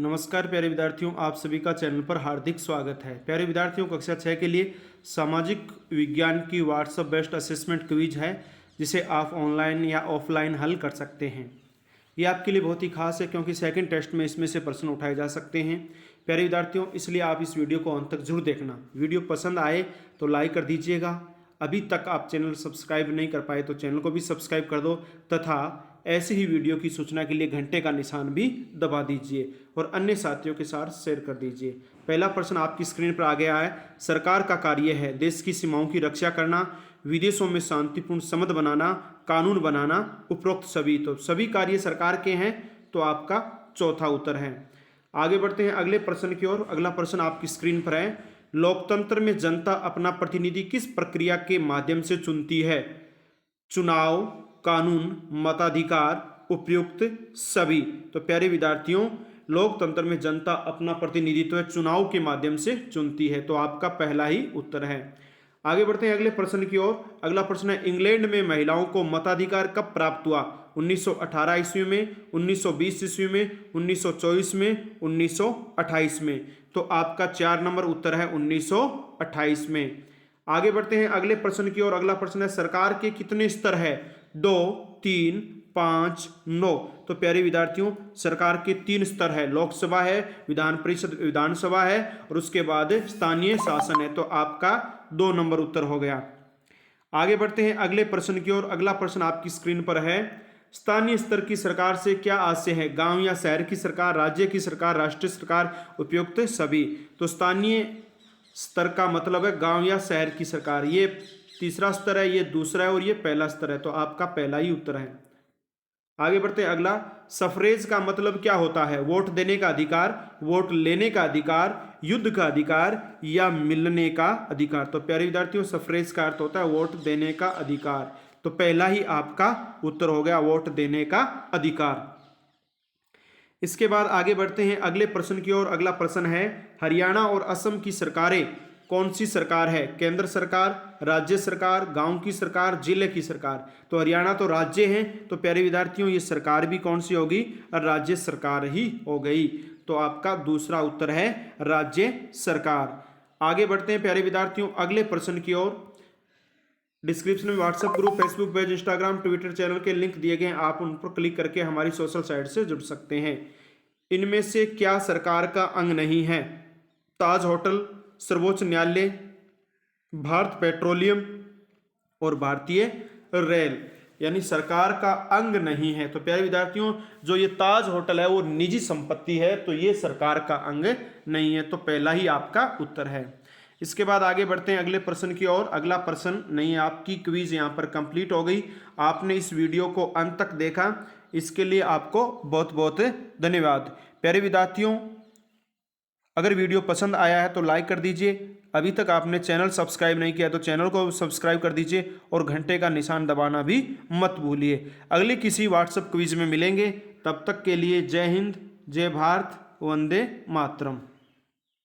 नमस्कार प्यारे विद्यार्थियों, आप सभी का चैनल पर हार्दिक स्वागत है। प्यारे विद्यार्थियों, कक्षा 6 के लिए सामाजिक विज्ञान की व्हाट्सएप बेस्ड असेसमेंट क्विज है, जिसे आप ऑनलाइन या ऑफलाइन हल कर सकते हैं। ये आपके लिए बहुत ही खास है क्योंकि सेकंड टेस्ट में इसमें से प्रश्न उठाए जा सकते हैं। प्यारे विद्यार्थियों, इसलिए आप इस वीडियो को अंत तक जरूर देखना। वीडियो पसंद आए तो लाइक कर दीजिएगा। अभी तक आप चैनल सब्सक्राइब नहीं कर पाए तो चैनल को भी सब्सक्राइब कर दो तथा ऐसे ही वीडियो की सूचना के लिए घंटे का निशान भी दबा दीजिए और अन्य साथियों के साथ शेयर कर दीजिए। पहला प्रश्न आपकी स्क्रीन पर आ गया है। सरकार का कार्य है देश की सीमाओं की रक्षा करना, विदेशों में शांतिपूर्ण संबंध बनाना, कानून बनाना, उपरोक्त सभी। तो सभी कार्य सरकार के हैं, तो आपका चौथा उत्तर है। आगे बढ़ते हैं अगले प्रश्न की ओर। अगला प्रश्न आपकी स्क्रीन पर है। लोकतंत्र में जनता अपना प्रतिनिधि किस प्रक्रिया के माध्यम से चुनती है? चुनाव, कानून, मताधिकार, उपयुक्त, सभी। तो प्यारे विद्यार्थियों, लोकतंत्र में जनता अपना प्रतिनिधित्व चुनाव के माध्यम से चुनती है, तो आपका पहला ही उत्तर है। आगे बढ़ते हैं अगले प्रश्न की ओर। अगला प्रश्न है, इंग्लैंड में महिलाओं को मताधिकार कब प्राप्त हुआ? 1918 ईस्वी में, 1920 ईस्वी में, 1924 में, 1928 में। तो आपका 4 नंबर उत्तर है 1928 में। आगे बढ़ते हैं अगले प्रश्न की ओर। अगला प्रश्न है, सरकार के कितने स्तर है? 2, 3, 5, 9। तो प्यारे विद्यार्थियों, सरकार के 3 स्तर है। लोकसभा है, विधान परिषद विधानसभा है और उसके बाद स्थानीय शासन है। तो आपका 2 नंबर उत्तर हो गया। आगे बढ़ते हैं अगले प्रश्न की ओर। अगला प्रश्न आपकी स्क्रीन पर है। स्थानीय स्तर की सरकार से क्या आशय है? गांव या शहर की सरकार, राज्य की सरकार, राष्ट्रीय सरकार, उपयुक्त, सभी। तो स्थानीय स्तर का मतलब है गांव या शहर की सरकार। ये तीसरा स्तर है, ये दूसरा है और ये पहला स्तर है। तो आपका पहला ही उत्तर है। आगे बढ़ते हैं अगला। सफरेज का मतलब क्या होता है? वोट देने का अधिकार, वोट लेने का अधिकार, युद्ध का अधिकार या मिलने का अधिकार। तो प्यारे विद्यार्थियों, सफरेज का अर्थ होता है वोट देने का अधिकार। तो पहला ही आपका उत्तर हो गया, वोट देने का अधिकार। इसके बाद आगे बढ़ते हैं अगले प्रश्न की ओर। अगला प्रश्न है, हरियाणा और असम की सरकारें कौन सी सरकार है? केंद्र सरकार, राज्य सरकार, गांव की सरकार, जिले की सरकार। तो हरियाणा तो राज्य है, तो प्यारे विद्यार्थियों ये सरकार भी कौन सी होगी? राज्य सरकार ही हो गई। तो आपका दूसरा उत्तर है राज्य सरकार। आगे बढ़ते हैं प्यारे विद्यार्थियों अगले प्रश्न की ओर। डिस्क्रिप्शन में WhatsApp group, Facebook page, Instagram, Twitter channel के लिंक दिए गए हैं। आप उन पर क्लिक करके हमारी सोशल साइट से जुड़ सकते हैं। इनमें से क्या सरकार का अंग नहीं है? ताज होटल, सर्वोच्च न्यायालय, भारत पेट्रोलियम और भारतीय रेल। यानी सरकार का अंग नहीं है। तो प्यारे विद्यार्थियों, जो ये ताज होटल है वो निजी संपत्ति है, तो ये सरकार का अंग नहीं है। तो पहला ही आपका उत्तर है। इसके बाद आगे बढ़ते हैं अगले प्रश्न की ओर। अगला प्रश्न नहीं, आपकी क्विज यहाँ पर कंप्लीट हो गई। आपने इस वीडियो को अंत तक देखा, इसके लिए आपको बहुत बहुत धन्यवाद। प्यारे विद्यार्थियों, अगर वीडियो पसंद आया है तो लाइक कर दीजिए। अभी तक आपने चैनल सब्सक्राइब नहीं किया तो चैनल को सब्सक्राइब कर दीजिए और घंटे का निशान दबाना भी मत भूलिए। अगले किसी व्हाट्सएप क्विज में मिलेंगे, तब तक के लिए जय हिंद, जय भारत, वंदे मातरम।